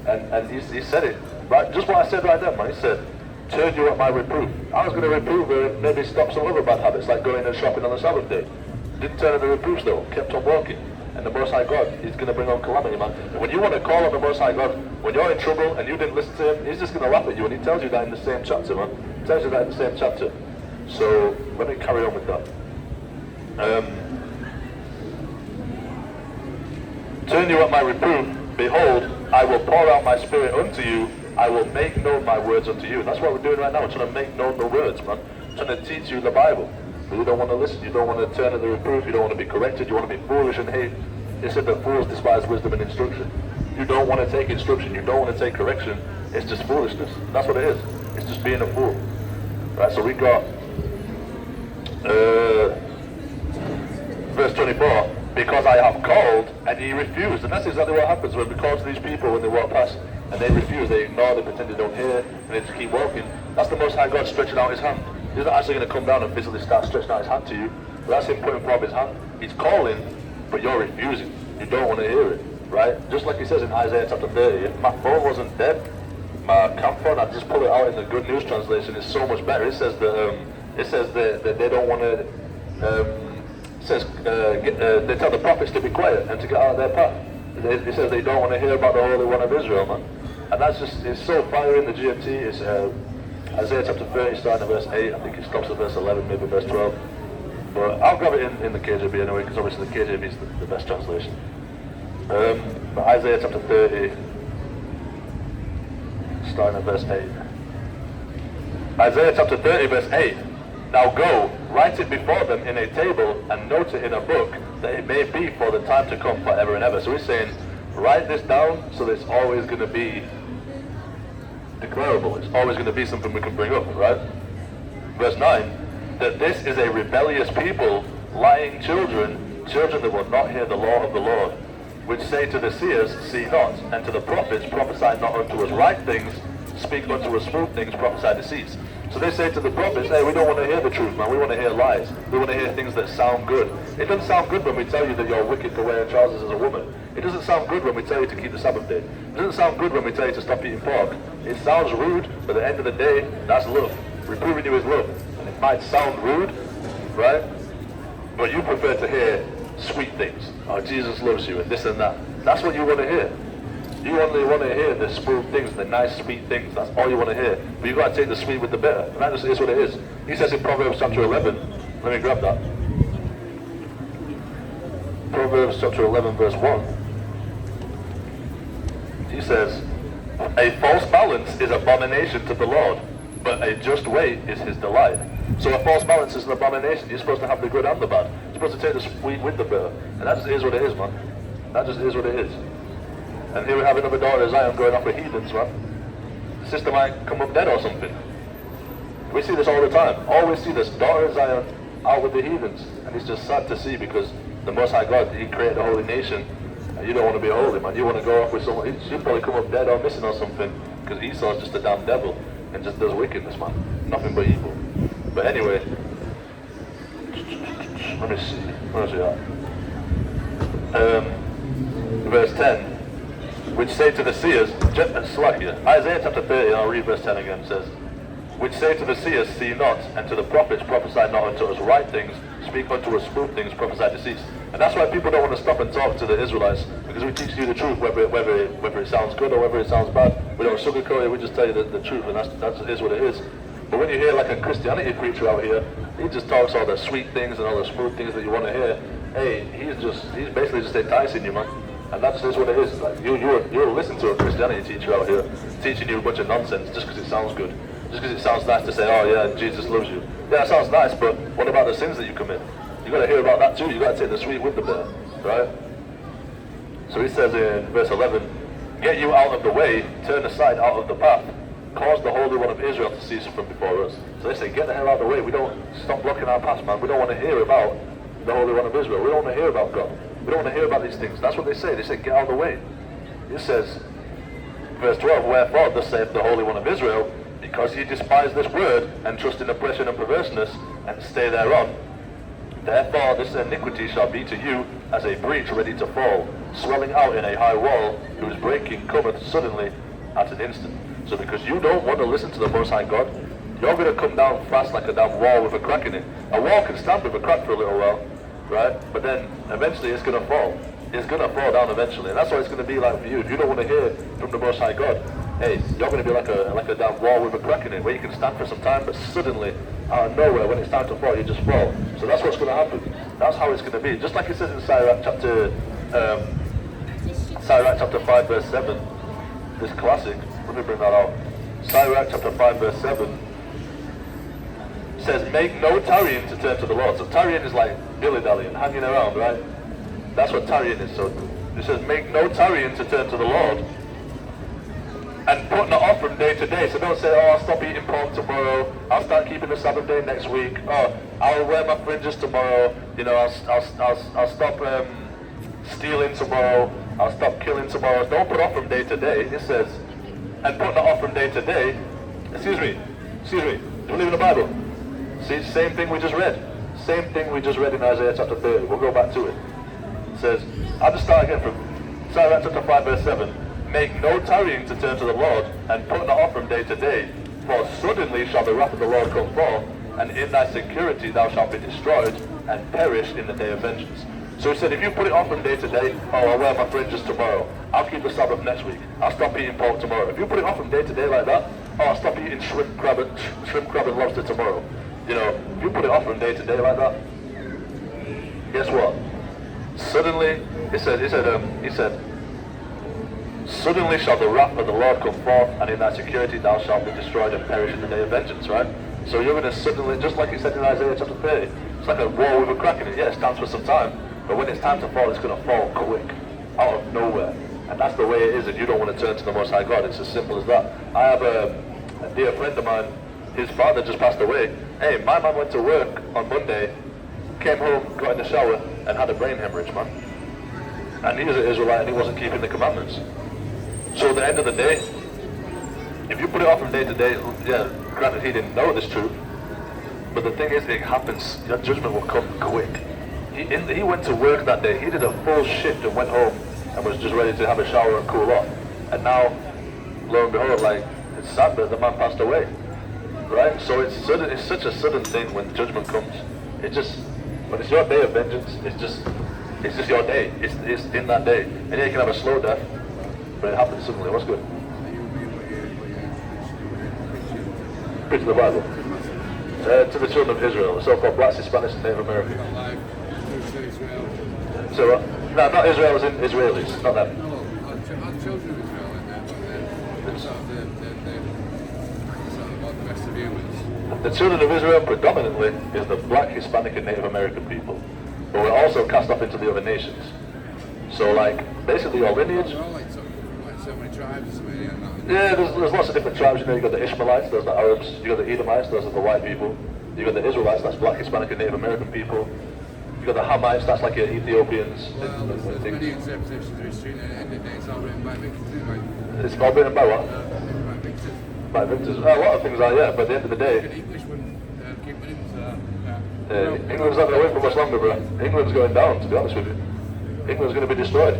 And he said it, right, just what I said right there, man. He said, turn you at my reproof. I was going to reprove her and maybe stop some other bad habits, like going and shopping on the Sabbath day. Didn't turn in the reproofs though, kept on walking. And the Most High God, he's going to bring on calamity, man. And when you want to call on the Most High God, when you're in trouble and you didn't listen to him, he's just going to laugh at you. And he tells you that in the same chapter, man. He tells you that in the same chapter. So, let me carry on with that. Turn you at my reproof. Behold, I will pour out my spirit unto you. I will make known my words unto you. And that's what we're doing right now. We're trying to make known the words, man. We're trying to teach you the Bible. But you don't want to listen. You don't want to turn to the reproof. You don't want to be corrected. You want to be foolish and hate. It said that fools despise wisdom and instruction. You don't want to take instruction. You don't want to take correction. It's just foolishness. That's what it is. It's just being a fool. Right, so we got verse 24. Because I have called and ye refused. And that's exactly what happens when we call to these people when they walk past and they refuse, they ignore, they pretend they don't hear, and they just keep walking. That's the Most High God stretching out his hand. He's not actually going to come down and physically start stretching out his hand to you, but that's him putting forth his hand. He's calling, but you're refusing. You don't want to hear it, right? Just like he says in Isaiah chapter 30, if my phone wasn't dead, my camp phone, I'd just pull it out in the Good News translation. It's so much better. It says that they don't want to, they tell the prophets to be quiet and to get out of their path. It says they don't want to hear about the Holy One of Israel, man. And that's just, it's so fire in the GMT. It's Isaiah chapter 30, starting at verse 8. I think it stops at verse 11, maybe verse 12. But I'll grab it in the KJV anyway, because obviously the KJV is the best translation. But Isaiah chapter 30, starting at verse 8. Isaiah chapter 30, verse 8. Now go, write it before them in a table, and note it in a book, that it may be for the time to come forever and ever. So he's saying, write this down so that it's always going to be declarable. It's always going to be something we can bring up, right? Verse 9, that this is a rebellious people, lying children that will not hear the law of the Lord, which say to the seers, see not, and to the prophets, prophesy not unto us right things, speak unto us smooth things, prophesy deceits. So they say to the prophets, hey, we don't want to hear the truth, man. We want to hear lies. We want to hear things that sound good. It doesn't sound good when we tell you that you're wicked for wearing trousers as a woman. It doesn't sound good when we tell you to keep the Sabbath day. It doesn't sound good when we tell you to stop eating pork. It sounds rude, but at the end of the day, that's love. Reproving you is love. And it might sound rude, right? But you prefer to hear sweet things. Oh, Jesus loves you and this and that. That's what you want to hear. You only want to hear the smooth things, the nice sweet things. That's all you want to hear. But you've got to take the sweet with the bitter. And that just is what it is. He says in Proverbs chapter 11, let me grab that. Proverbs chapter 11 verse 1. He says, a false balance is abomination to the Lord, but a just weight is his delight. So a false balance is an abomination. You're supposed to have the good and the bad. You're supposed to take the sweet with the bitter. And that just is what it is, man. That just is what it is. And here we have another daughter of Zion going off with heathens, man. The sister might come up dead or something. We see this all the time. Always see this daughter of Zion out with the heathens. And it's just sad to see because the Most High God, he created a holy nation. And you don't want to be holy, man. You want to go off with someone. She'll probably come up dead or missing or something. Because Esau's just a damn devil. And just does wickedness, man. Nothing but evil. But anyway. Let me see. Where is it at? Verse 10. Which say to the seers, Isaiah chapter 30, I'll read verse 10 again, says, which say to the seers, see not, and to the prophets, prophesy not unto us right things, speak unto us smooth things, prophesy deceits. And that's why people don't want to stop and talk to the Israelites, because we teach you the truth, whether it sounds good or whether it sounds bad. We don't sugarcoat it, we just tell you the truth, and that is what it is. But when you hear like a Christianity preacher out here, he just talks all the sweet things and all the smooth things that you want to hear. Hey, he's basically just enticing you, man. And that just is what it is. Like you'll listen to a Christianity teacher out here teaching you a bunch of nonsense just because it sounds good. Just because it sounds nice to say, oh yeah, Jesus loves you. Yeah, it sounds nice, but what about the sins that you commit? You got to hear about that too. You got to take the sweet with the bitter, right? So he says in verse 11, get you out of the way, turn aside out of the path, cause the Holy One of Israel to cease from before us. So they say, get the hell out of the way. We don't stop blocking our path, man. We don't want to hear about the Holy One of Israel. We don't want to hear about God. We don't want to hear about these things. That's what they say. They say, get out of the way. It says, verse 12, wherefore thus saith the Holy One of Israel, because ye despise this word, and trust in oppression and perverseness, and stay thereon, therefore this iniquity shall be to you as a breach ready to fall, swelling out in a high wall, whose breaking cometh suddenly at an instant. So because you don't want to listen to the Most High God, you're going to come down fast like a damn wall with a crack in it. A wall can stand with a crack for a little while, right? But then eventually it's going to fall. It's going to fall down eventually. And that's what it's going to be like for you. If you don't want to hear from the Most High God, hey, you're going to be like a damn wall with a crack in it, where you can stand for some time, but suddenly, out of nowhere, when it's time to fall, you just fall. So that's what's going to happen. That's how it's going to be. Just like it says in Sirach chapter 5 verse 7, this classic, let me bring that out. Sirach chapter 5 verse 7 says, make no tarrying to turn to the Lord. So tarrying is like dilly-dallying, hanging around, right? That's what tarrying is. So it says, make no tarrying to turn to the Lord, and putting it off from day to day. So don't say, oh, I'll stop eating pork tomorrow, I'll start keeping the Sabbath day next week, oh, I'll wear my fringes tomorrow, you know, I'll stop stealing tomorrow, I'll stop killing tomorrow. Don't put off from day to day. It says, and putting it off from day to day. Excuse me, do you believe in the Bible? See, same thing we just read. Same thing we just read in Isaiah chapter 30. We'll go back to it. It says, I'll just start again from Isaiah chapter 5 verse 7. Make no tarrying to turn to the Lord, and put not off from day to day, for suddenly shall the wrath of the Lord come forth, and in thy security thou shalt be destroyed, and perish in the day of vengeance. So he said, if you put it off from day to day, oh, I'll wear my fringes tomorrow, I'll keep the Sabbath next week, I'll stop eating pork tomorrow. If you put it off from day to day like that, oh, I'll stop eating shrimp, crab, and lobster tomorrow. You know, if you put it off from day to day like that, guess what? Suddenly, he said, suddenly shall the wrath of the Lord come forth, and in thy security thou shalt be destroyed and perish in the day of vengeance, right? So you're going to suddenly, just like he said in Isaiah chapter 30, it's like a wall with a crack in it. Yeah, it stands for some time, but when it's time to fall, it's going to fall quick, out of nowhere. And that's the way it is if you don't want to turn to the Most High God. It's as simple as that. I have a dear friend of mine, his father just passed away. Hey, my man went to work on Monday, came home, got in the shower, and had a brain hemorrhage, man. And he was an Israelite and he wasn't keeping the commandments. So at the end of the day, if you put it off from day to day, yeah, granted he didn't know this truth, but the thing is, it happens, your judgment will come quick. He went to work that day, he did a full shift and went home and was just ready to have a shower and cool off. And now, lo and behold, like, it's sad that the man passed away, right? So it's such a sudden thing when judgment comes. When it's your day of vengeance, it's just your day. It's in that day. And yeah, you can have a slow death, but it happens suddenly. What's good? Preach the Bible. To the children of Israel, the so-called blacks, Hispanics, and Native Americans. So, no, not Israel, as in Israelis, not them. Our children of Israel in there, but the rest of humans. The children of Israel predominantly is the black, Hispanic, and Native American people. But we're also cast off into the other nations. So, like, basically your lineage. So many tribes, so many. Yeah, there's lots of different tribes. You know, you got the Ishmaelites, those are the Arabs. You got the Edomites, those are the white people. You got the Israelites, that's black, Hispanic, and Native American people. You got the Hamites, that's like your Ethiopians. Well, there's many interpretations of history, and it's all written by victors. It's all written by what? By victors. By victors. A lot of things are, yeah, but at the end of the day, English wouldn't keep winning, so. England's not going to win for much longer, bro. England's going down, to be honest with you. England's going to be destroyed.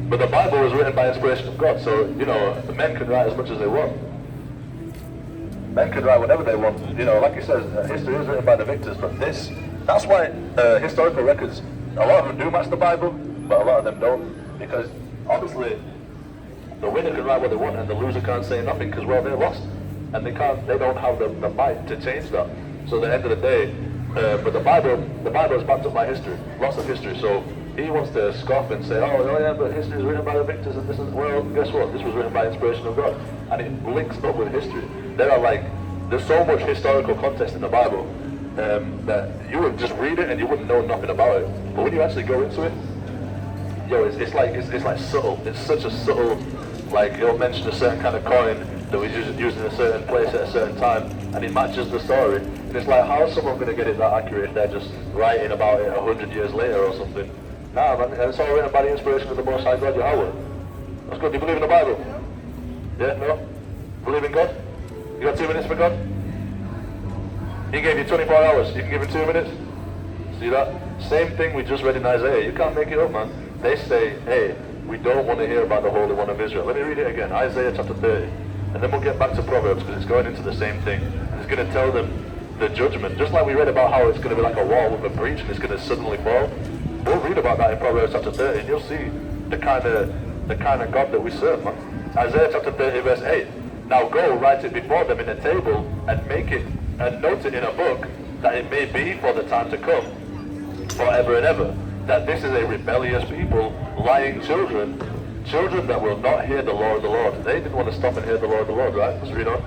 But the Bible was written by inspiration of God, so, you know, the men can write as much as they want. Men can write whatever they want. You know, like he says, history is written by the victors, but that's why historical records, a lot of them do match the Bible, but a lot of them don't. Because, obviously, the winner can write what they want, and the loser can't say nothing, because, well, they're lost. And they don't have the might to change that. So at the end of the day, but the Bible is backed up by history, lots of history. So he wants to scoff and say, oh yeah, but history is written by the victors and this is, well, guess what? This was written by inspiration of God. And it links up with history. There's so much historical context in the Bible that you would just read it and you wouldn't know nothing about it. But when you actually go into it, it's like subtle. It's such a subtle, like he'll mention a certain kind of coin that was used in a certain place at a certain time, and it matches the story. And it's like, how is someone going to get it that accurate if they're just writing about it 100 years later or something? Nah, man, and it's all written by the inspiration of the Most High God, Yahweh. That's good. Do you believe in the Bible? Yeah? No? Believe in God? You got 2 minutes for God? He gave you 24 hours. You can give him 2 minutes? See that? Same thing we just read in Isaiah. You can't make it up, man. They say, hey, We don't want to hear about the Holy One of Israel. Let me read it again, Isaiah chapter 30. And then we'll get back to Proverbs because it's going into the same thing. And it's going to tell them the judgment. Just like we read about how it's going to be like a wall with a breach and it's going to suddenly fall. We'll read about that in Proverbs chapter 30 and you'll see the kind of God that we serve, man. Isaiah chapter 30 verse 8. Now go, write it before them in a table and make it and note it in a book that it may be for the time to come, forever and ever, that this is a rebellious people, lying children that will not hear the law of the Lord. They didn't want to stop and hear the law of the Lord, right? Let's read on.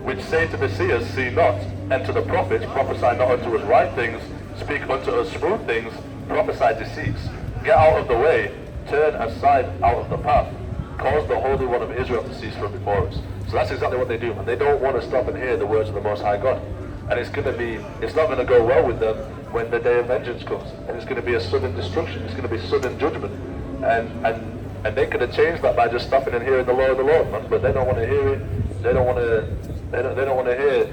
Which say to the seers, see not, and to the prophets, prophesy not unto us right things, speak unto us smooth things, prophesy deceits. Get out of the way, turn aside out of the path, cause the Holy One of Israel to cease from before us. So that's exactly what they do, man. They don't want to stop and hear the words of the Most High God. And it's not going to go well with them when the day of vengeance comes. And it's going to be a sudden destruction. It's going to be sudden judgment. And they could have changed that by just stopping and hearing the law of the Lord, man. But they don't want to hear it. They don't want to hear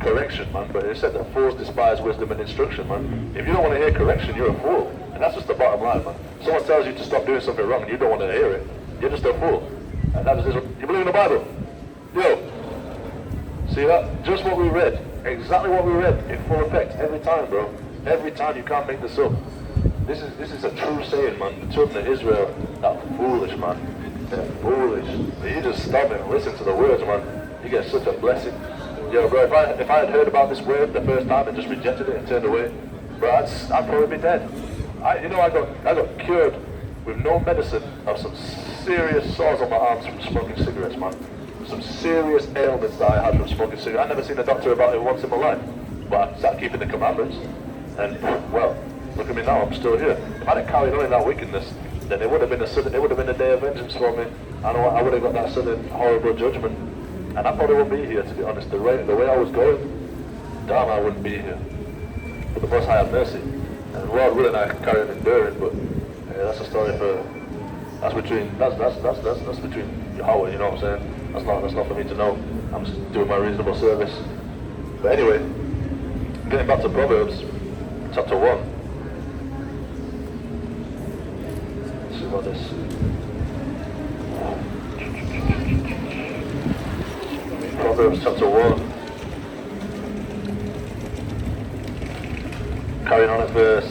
correction, man. But it said that fools despise wisdom and instruction, man. If you don't want to hear correction, you're a fool. And that's just the bottom line, man. Someone tells you to stop doing something wrong and you don't want to hear it, you're just a fool. And that is, you believe in the Bible? Yo, see that? Just what we read. Exactly what we read in full effect every time, bro. Every time. You can't make this up. This is a true saying, man. The children of Israel are foolish, man. They're foolish. But you just stop and listen to the words, man. You get such a blessing. Yo, bro, if I had heard about this word the first time and just rejected it and turned away, bro, I'd probably be dead. I got cured with no medicine of some serious sores on my arms from smoking cigarettes, man. Some serious ailments that I had from smoking cigarettes. I've never seen a doctor about it once in my life. But I started keeping the commandments. And, well, look at me now, I'm still here. If I'd have carried on in that wickedness, then it would have been a day of vengeance for me. I would have got that sudden horrible judgment. And I probably wouldn't be here, to be honest. The way I was going, damn, I wouldn't be here. But the Most High have mercy. And Lord willing, I can carry on enduring, but that's a story for, that's between Yahweh, you know what I'm saying? That's not for me to know. I'm just doing my reasonable service. But anyway, getting back to Proverbs, chapter 1. Let's see what this. Proverbs chapter 1. Carrying on at verse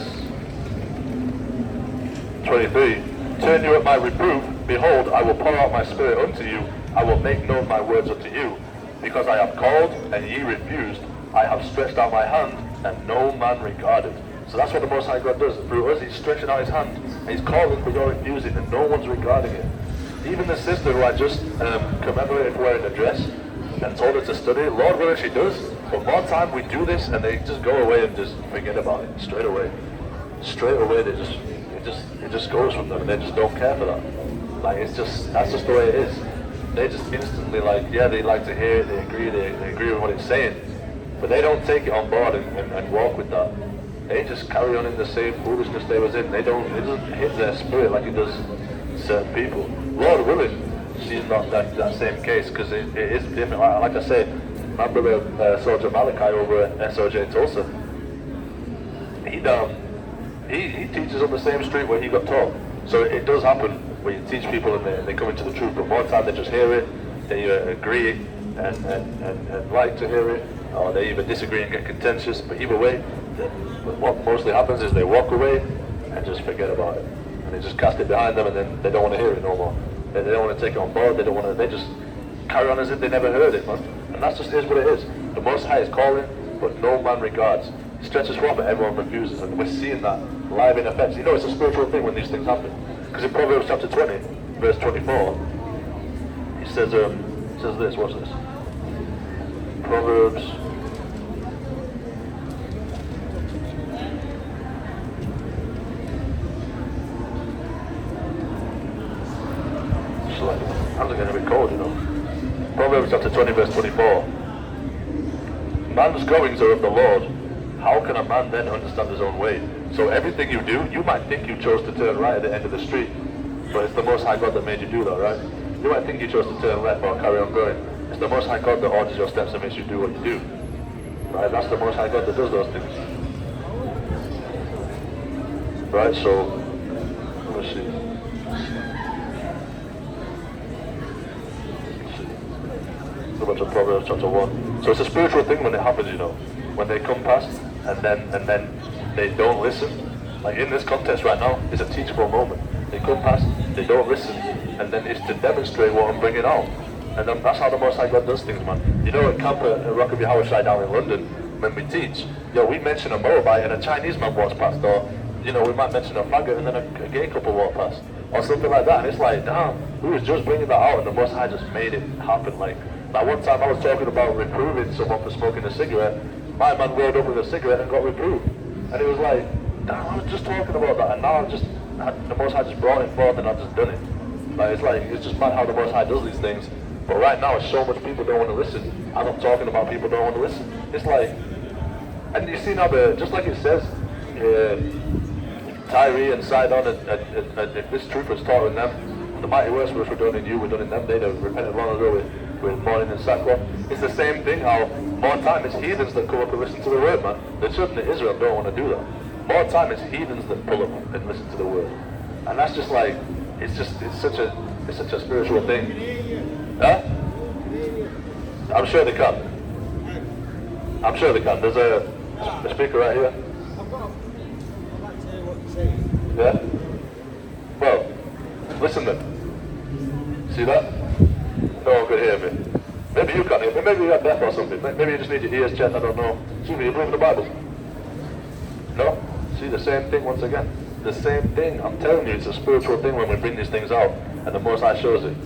23. Turn you at my reproof, behold, I will pour out my spirit unto you, I will make known my words unto you. Because I have called, and ye refused, I have stretched out my hand, and no man regarded. So that's what the Most High God does. Through us, He's stretching out His hand, and He's calling, but you're refusing, and no one's regarding it. Even the sister who I just commemorated for wearing a dress, and told her to study, Lord willing she does, but more time we do this, and they just go away and just forget about it, straight away. Straight away, it just goes from them, and they just don't care for that. Like, that's just the way it is. They just instantly, like, yeah, they like to hear it, they agree with what it's saying, but they don't take it on board and walk with that. They just carry on in the same foolishness they was in. It doesn't hit their spirit like it does certain people. Lord willing, she's not that same case, because it is different. Like I say, my brother Soldier Malachi over at SOJ Tulsa, he teaches on the same street where he got taught. So it does happen where you teach people and they come into the truth, but more time they just hear it, they agree and like to hear it, or they even disagree and get contentious. But either way, what mostly happens is they walk away and just forget about it, and they just cast it behind them, and then they don't want to hear it no more. They don't want to take it on board. They just carry on as if they never heard it, man. And that's just is what it is. The Most High is calling, but no man regards. He stretches forth, but everyone refuses, and we're seeing that live in effect. You know, it's a spiritual thing when these things happen. Because in Proverbs chapter 20, verse 24, he says this. Watch this. Proverbs. How's it going to be cold, you know? Proverbs chapter 20, verse 24. Man's goings are of the Lord. How can a man then understand his own way? So everything you do, you might think you chose to turn right at the end of the street, but it's the Most High God that made you do that, right? You might think you chose to turn left or carry on going. It's the Most High God that orders your steps and makes you do what you do. Right? That's the Most High God that does those things. Right, so, let's see. the bunch of Proverbs chapter 1. So it's a spiritual thing when it happens, you know. When they come past and then they don't listen. Like in this context right now, it's a teachable moment. They come past, they don't listen, and then it's to demonstrate what I'm bringing out. And then that's how the Most High God does things, man. You know, at camp at Rock of Yasharahla down in London, when we teach, we mention a Moabite and a Chinese man walks past, or we might mention a faggot and then a gay couple walk past, or something like that. And it's like, damn, we was just bringing that out, and the Most High just made it happen. Like one time I was talking about reproving someone for smoking a cigarette. My man rolled up with a cigarette and got reproved, and it was like, damn, I was just talking about that, and now the Most High just brought it forth, and I've just done it. It's just mad how the Most High does these things. But right now, so much people don't want to listen. As I'm talking about, people don't want to listen. It's like, and you see now, just like it says, Tyre and Sidon, if this truth was taught in them, the mighty works which were done in you were done in them. They'd have repented long ago with mourning and sackcloth. It's the same thing how more time it's heathens that come up and listen to the word, man. The children of Israel don't want to do that. More time it's heathens that pull up and listen to the word. And that's just like, it's such a spiritual thing. Huh? I'm sure they can. I'm sure they can. There's a speaker right here. I'd like to hear what you're saying. Yeah? Well, listen then. See that? No one could hear me. Maybe you can't hear me. Maybe you're deaf or something. Maybe you just need your ears checked. I don't know. Excuse me, you believe in the Bible? No? See, the same thing once again. The same thing. I'm telling you, it's a spiritual thing when we bring these things out. And the Most High shows it.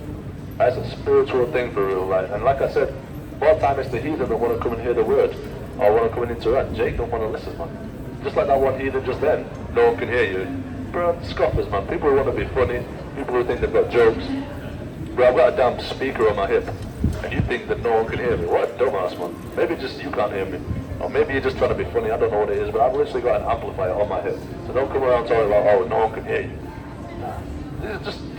That's a spiritual thing for real, right? And like I said, more time it's the heathen that want to come and hear the word, or want to come and interact. Jake don't want to listen, man. Just like that one heathen just then, no one can hear you. Bro, scoffers, man. People who want to be funny, people who think they've got jokes. Bro, I've got a damn speaker on my hip, and you think that no one can hear me. What a dumbass, man. Maybe just you can't hear me. Or maybe you're just trying to be funny, I don't know what it is, but I've literally got an amplifier on my hip. So don't come around talking about, oh, no one can hear you.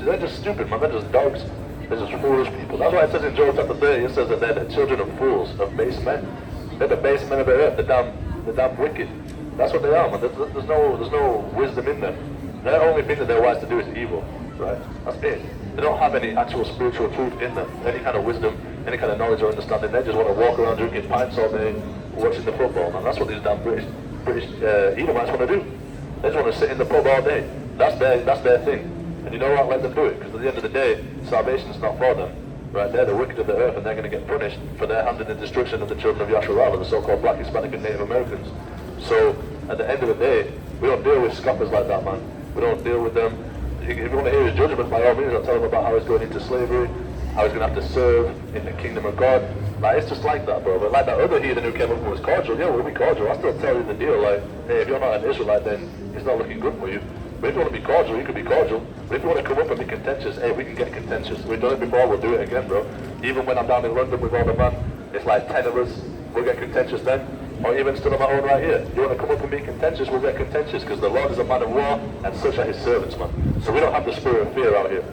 They're just stupid, man. They're just dogs. They're just foolish people. That's why it says in Job chapter 30, it says that they're the children of fools, of base men. They're the base men of the earth, the damn wicked. That's what they are, man. There's no wisdom in them. The only thing that they're wise to do is evil, right? That's it. They don't have any actual spiritual truth in them, any kind of wisdom, any kind of knowledge or understanding. They just want to walk around drinking pints all day, watching the football, man. That's what these damn British Edomites want to do. They just want to sit in the pub all day. That's their thing. And you know what? Let them do it, because at the end of the day, salvation's not for them. Right? They're the wicked of the earth, and they're going to get punished for their hand in the destruction of the children of Yasharahla, the so-called Black, Hispanic, and Native Americans. So, at the end of the day, we don't deal with scoffers like that, man. We don't deal with them. If you want to hear his judgment, by all means, I'll tell him about how he's going into slavery, how he's going to have to serve in the kingdom of God. Like, it's just like that, bro. But like that other heathen who came up and was cordial, yeah, we'll be cordial. I still tell you the deal, like, hey, if you're not an Israelite, then it's not looking good for you. But if you want to be cordial, you can be cordial. But if you want to come up and be contentious, hey, we can get contentious. We've done it before, we'll do it again, bro. Even when I'm down in London with all the man, it's like 10 of us, we'll get contentious then. Or even still on my own right here. You want to come up and be contentious, we'll get contentious, because the Lord is a man of war, and such are his servants, man. So we don't have the spirit of fear out here.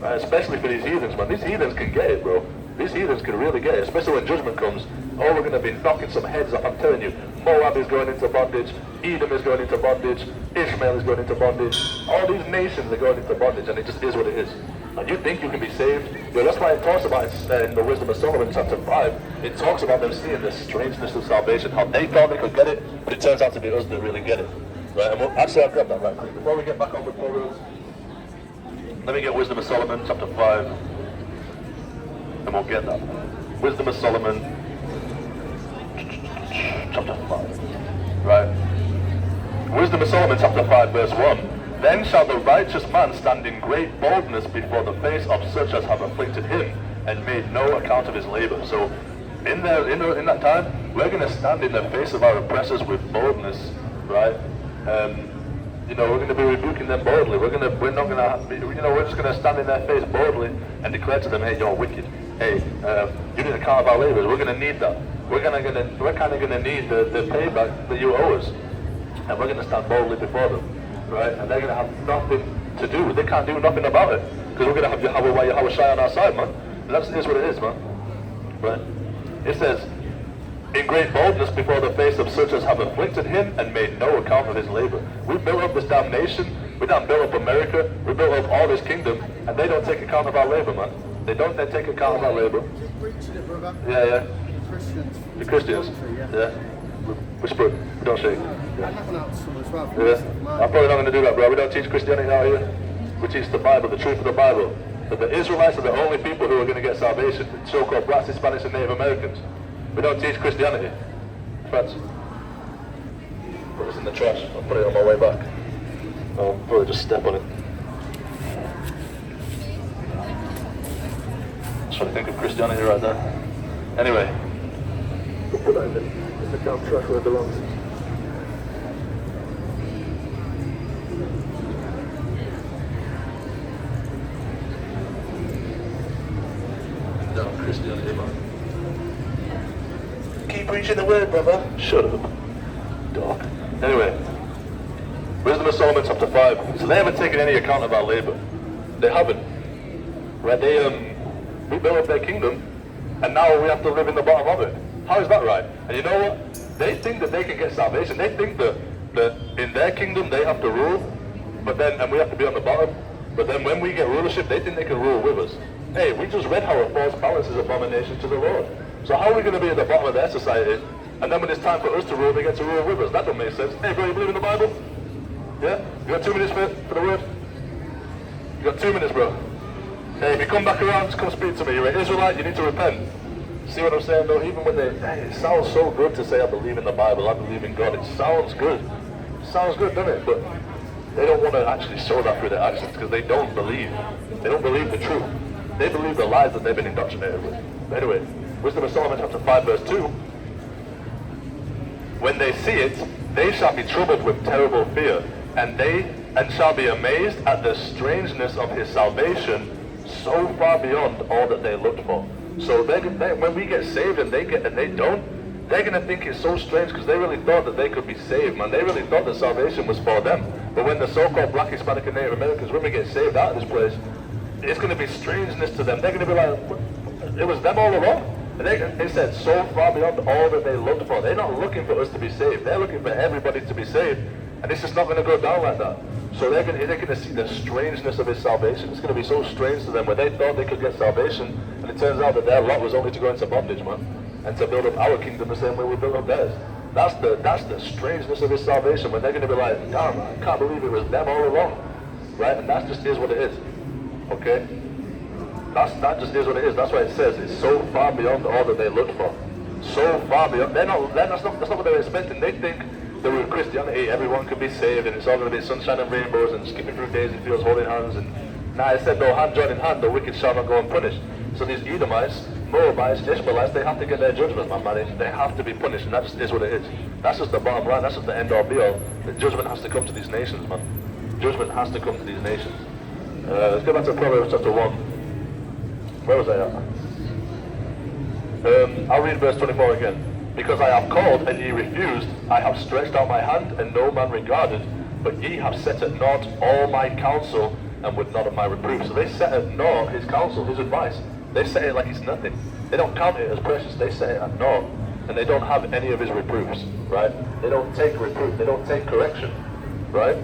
Right? Especially for these heathens, man. These heathens can get it, bro. These heathens can really get it, especially when judgment comes. Oh, we're going to be knocking some heads off, I'm telling you. Moab is going into bondage, Edom is going into bondage, Ishmael is going into bondage. All these nations are going into bondage, and it just is what it is. And you think you can be saved? Yeah, that's why it talks about in the Wisdom of Solomon chapter 5, it talks about them seeing the strangeness of salvation, how they thought they could get it, but it turns out to be us that really get it. Right, and actually I'll grab that right quick. Before we get back on with Proverbs, let me get Wisdom of Solomon chapter 5, and we'll get that. Wisdom of Solomon chapter 5, right? Wisdom of Solomon chapter 5 verse 1. Then shall the righteous man stand in great boldness before the face of such as have afflicted him, and made no account of his labor. So in that time, we're going to stand in the face of our oppressors with boldness, right? We're going to be rebuking them boldly. We're just going to stand in their face boldly and declare to them, hey, you're wicked. Hey, you didn't account of our labors. We're going to need that. We're kind of going to need the payback that you owe us, and we're going to stand boldly before them. Right? And they're going to have nothing to do. They can't do nothing about it. Because we're going to have Yahweh Shai on our side, man. And that is what it is, man. Right? It says, in great boldness before the face of such as have afflicted him and made no account of his labor. We built up this damn nation. We done built up America. We built up all this kingdom. And they don't take account of our labor, man. They take account of our labor. Keep preaching it, brother. Yeah. Christians. The Christians. Yeah. Whisper. We don't shake. I'm not going out to some as well. Yeah. I'm probably not going to do that, bro. We don't teach Christianity out here. We teach the Bible, the truth of the Bible. That the Israelites are the only people who are going to get salvation. So-called blacks, Hispanics, and Native Americans. We don't teach Christianity. Friends. Put this in the trash. I'll put it on my way back. I'll probably just step on it. Just trying to think of Christianity right there. Anyway. We'll put that in the damn trash where it belongs. No, Christianity, man. Keep preaching the word, brother. Shut up. Dog. Anyway. Wisdom of Solomon chapter 5. So they haven't taken any account of our labor. They haven't. Right? We built up their kingdom, and now we have to live in the bottom of it. How is that right? And you know what? They think that they can get salvation. They think that in their kingdom they have to rule, and we have to be on the bottom. But then when we get rulership, they think they can rule with us. Hey, we just read how a false balance is abomination to the Lord. So how are we going to be at the bottom of their society, and then when it's time for us to rule, they get to rule with us? That don't make sense. Hey, bro, you believe in the Bible? Yeah? You got 2 minutes for the word? You got 2 minutes, bro. Hey, if you come back around, just come speak to me. You're an Israelite, you need to repent. See what I'm saying, though? Even when it sounds so good to say, I believe in the Bible, I believe in God. It sounds good. It sounds good, doesn't it? But they don't want to actually show that through their actions because they don't believe. They don't believe the truth. They believe the lies that they've been indoctrinated with. But anyway, Wisdom of Solomon chapter 5 verse 2. When they see it, they shall be troubled with terrible fear, and shall be amazed at the strangeness of his salvation, so far beyond all that they looked for. So when we get saved and they don't, they're going to think it's so strange because they really thought that they could be saved, man. They really thought that salvation was for them. But when the so-called black, Hispanic, and Native Americans, when we get saved out of this place, it's going to be strangeness to them. They're going to be like, it was them all along. And they said, so far beyond all that they looked for. They're not looking for us to be saved. They're looking for everybody to be saved. And it's just not going to go down like that. So they're going to see the strangeness of his salvation. It's going to be so strange to them where they thought they could get salvation, and it turns out that their lot was only to go into bondage, man, and to build up our kingdom the same way we built up theirs. That's the strangeness of his salvation, when they're going to be like, damn, I can't believe it was them all along, right? And that just is what it is, okay? That just is what it is. That's why it says it's so far beyond all that they looked for. So far beyond. That's not what they're expecting. They think that with Christianity, everyone can be saved, and it's all going to be sunshine and rainbows and skipping through daisy fields, holding hands. And now it said, no hand joined in hand, the wicked shall not go unpunished. So these Edomites, Moabites, Ishmaelites, they have to get their judgment, man. They have to be punished, and that just is what it is. That's just the bottom line. That's just the end all be all. The judgment has to come to these nations, man. Judgment has to come to these nations. Let's go back to Proverbs chapter 1. Where was I at? I'll read verse 24 again. Because I have called, and ye refused, I have stretched out my hand, and no man regarded, but ye have set at naught all my counsel, and would not of my reproof. So they set at naught his counsel, his advice. They set it like it's nothing. They don't count it as precious. They set it at naught, and they don't have any of his reproofs, right? They don't take reproof. They don't take correction, right?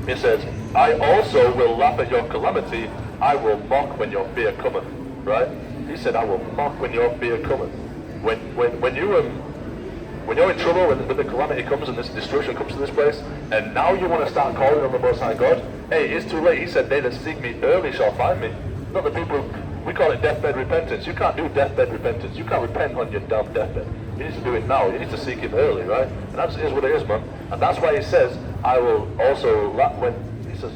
It says, I also will laugh at your calamity. I will mock when your fear cometh, right? He said, I will mock when your fear cometh. When you're in trouble, when the calamity comes and this destruction comes to this place, and now you want to start calling on the Most High God, hey, it's too late. He said, they that seek me early shall find me. Not the people, we call it deathbed repentance. You can't do deathbed repentance. You can't repent on your damn deathbed. You need to do it now. You need to seek him early, right? And that is what it is, man. And that's why he says, I will also laugh when, he says,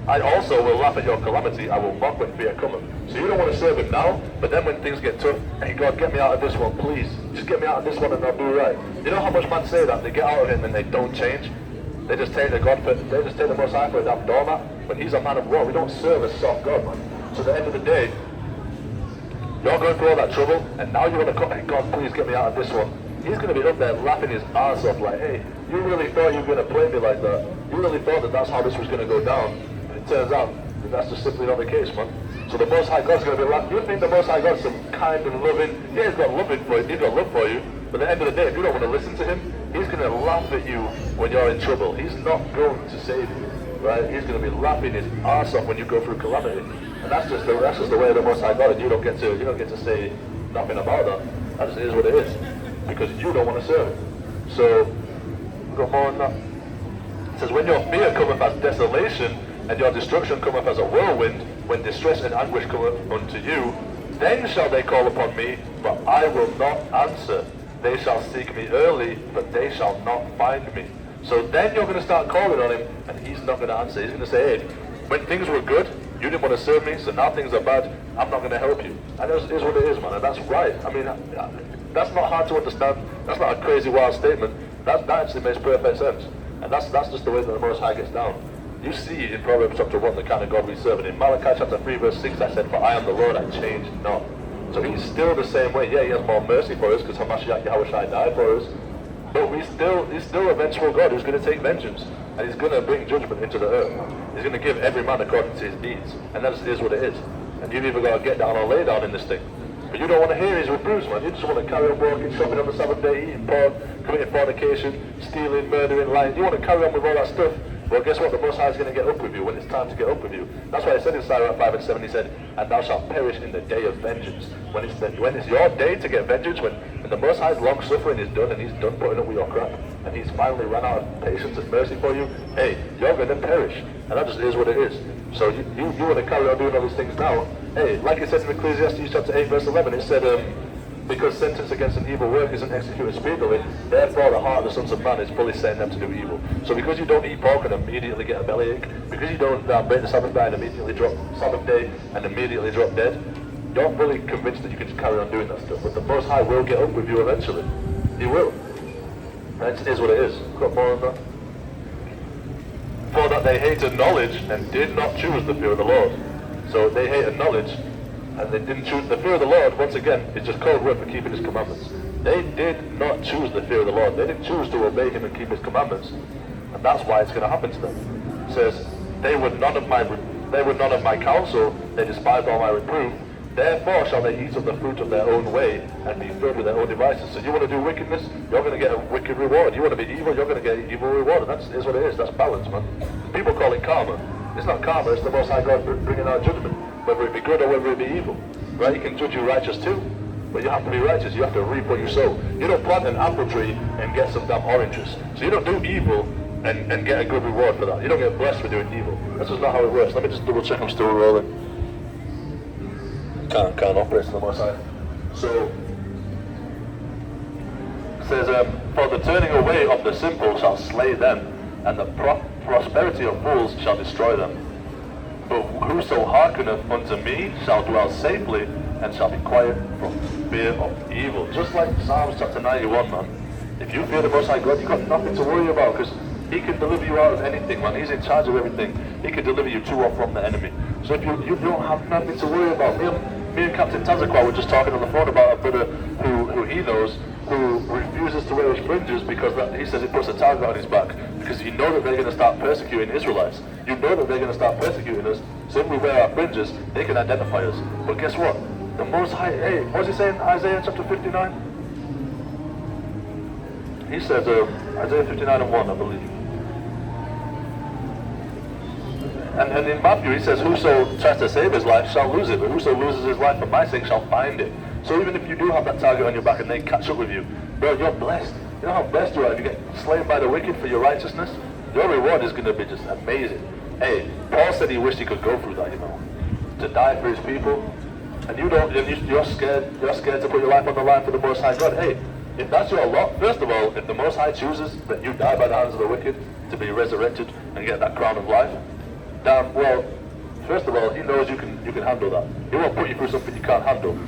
I also will laugh at your calamity. I will mock when fear cometh. So you don't want to serve him now, but then when things get tough, hey God, get me out of this one, please. Just get me out of this one and I'll do right. You know how much men say that? They get out of him and they don't change. They just take the Most High for a damn doormat. When he's a man of war, we don't serve a soft God, man. So at the end of the day, you're going through all that trouble, and now you want to come, hey God, please get me out of this one. He's going to be up there laughing his ass off like, hey, you really thought you were going to play me like that? You really thought that that's how this was going to go down? And it turns out that that's just simply not the case, man. So the Most High God's going to be laughing. You think the Most High God's some kind and loving? Yeah, he's got love for you. He's got love for you. But at the end of the day, if you don't want to listen to him, he's going to laugh at you when you're in trouble. He's not going to save you, right? He's going to be laughing his ass off when you go through calamity. And that's just the way of the Most High God, and you don't get to say nothing about that. That just is what it is, because you don't want to serve it. So, go more on that. It says, when your fear cometh as desolation, and your destruction cometh as a whirlwind, when distress and anguish cometh unto you, then shall they call upon me, but I will not answer. They shall seek me early, but they shall not find me. So then you're going to start calling on him, and he's not going to answer. He's going to say, hey, when things were good, you didn't want to serve me, so now things are bad, I'm not going to help you. And that is what it is, man, and that's right. I mean, that's not hard to understand. That's not a crazy, wild statement. That actually makes perfect sense. And that's just the way that the Most High gets down. You see in Proverbs chapter 1 the kind of God we serve. And in Malachi chapter 3 verse 6 I said, for I am the Lord, I change not. So he's still the same way. Yeah, he has more mercy for us because Hamashiach Yahushua died for us. But he's still a vengeful God who's going to take vengeance. And he's going to bring judgment into the earth. He's going to give every man according to his deeds. And that is what it is. And you've either got to get down or lay down in this thing. But you don't want to hear his reproofs, man. You just want to carry on walking, shopping on the Sabbath day, eating pork, committing fornication, stealing, murdering, lying. You want to carry on with all that stuff. Well, guess what? The Most High is going to get up with you when it's time to get up with you. That's why he said in Sirach 5 and 7, he said, and thou shalt perish in the day of vengeance. When it's your day to get vengeance, when the Most High's long suffering is done and he's done putting up with your crap, and he's finally run out of patience and mercy for you, hey, you're going to perish. And that just is what it is. So you want to carry on doing all these things now. Hey, like it says in Ecclesiastes chapter 8 verse 11, it said, because sentence against an evil work isn't executed speedily, therefore the heart of the sons of man is fully setting them to do evil. So because you don't eat pork and immediately get a bellyache, because you don't break the Sabbath day and immediately drop dead, you're fully convinced that you can just carry on doing that stuff. But the Most High will get up with you eventually. He will. And it is what it is. Got more on that? For that they hated knowledge and did not choose the fear of the Lord. So they hated knowledge and they didn't choose the fear of the Lord. Once again, it's just code word for keeping his commandments. They did not choose the fear of the Lord. They didn't choose to obey him and keep his commandments. And that's why it's going to happen to them. It says, they were none of my counsel, they despised all my reproof. Therefore shall they eat of the fruit of their own way and be filled with their own devices. So you want to do wickedness, you're going to get a wicked reward. You want to be evil, you're going to get an evil reward. And that is what it is. That's balance, man. People call it karma. It's not karma, it's the Most High God bringing out judgment. Whether it be good or whether it be evil. Right? He can judge you righteous too. But you have to be righteous. You have to reap what you sow. You don't plant an apple tree and get some damn oranges. So you don't do evil and get a good reward for that. You don't get blessed for doing evil. That's just not how it works. Let me just double check I'm still rolling. Can't operate to the Most High. So it says, for the turning away of the simple shall slay them, and the prosperity of fools shall destroy them. But whoso hearkeneth unto me shall dwell safely, and shall be quiet from fear of evil. Just like Psalms chapter 91, man. If you fear the Most High God, you've got nothing to worry about, because he can deliver you out of anything, man. He's in charge of everything. He can deliver you to or from the enemy. So if you don't have nothing to worry about, me and Captain Tazakwa were just talking on the phone about a brother who he knows who refuses to wear his fringes because he says it puts a target on his back, because you know that they're going to start persecuting Israelites. You know that they're going to start persecuting us. So if we wear our fringes, they can identify us. But guess what? The Most High, hey, what's he saying in Isaiah chapter 59? He says, Isaiah 59 and 1, I believe. And in Matthew he says, whoso tries to save his life shall lose it, but whoso loses his life for my sake shall find it. So even if you do have that target on your back and they catch up with you, bro, you're blessed. You know how blessed you are if you get slain by the wicked for your righteousness? Your reward is going to be just amazing. Hey, Paul said he wished he could go through that, you know, to die for his people. And you're scared to put your life on the line for the Most High God. Hey, if that's your lot, first of all, if the Most High chooses that you die by the hands of the wicked to be resurrected and get that crown of life, well, first of all, he knows you can handle that. He won't put you through something you can't handle.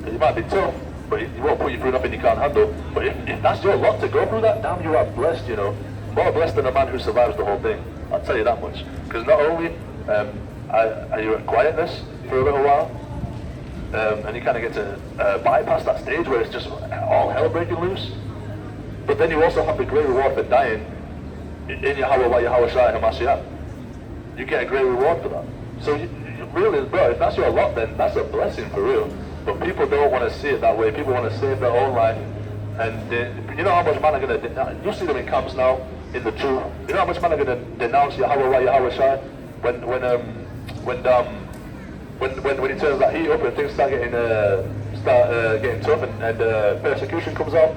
It might be tough, but he won't put you through nothing you can't handle. But if that's your lot to go through that, damn, you are blessed, you know. More blessed than a man who survives the whole thing. I'll tell you that much. Because not only are you in quietness for a little while, and you kind of get to bypass that stage where it's just all hell breaking loose, but then you also have the great reward for dying in Yahweh, Yahushua, and Hamashiach. You get a great reward for that. So you really, bro, if that's your lot, then that's a blessing for real. But people don't want to see it that way. People want to save their own life. And you know how much man are going to, you see them in camps now, in the truth. You know how much man are going to denounce Yahweh, Yahushua, when when he turns that heat up and things start getting tough and persecution comes out,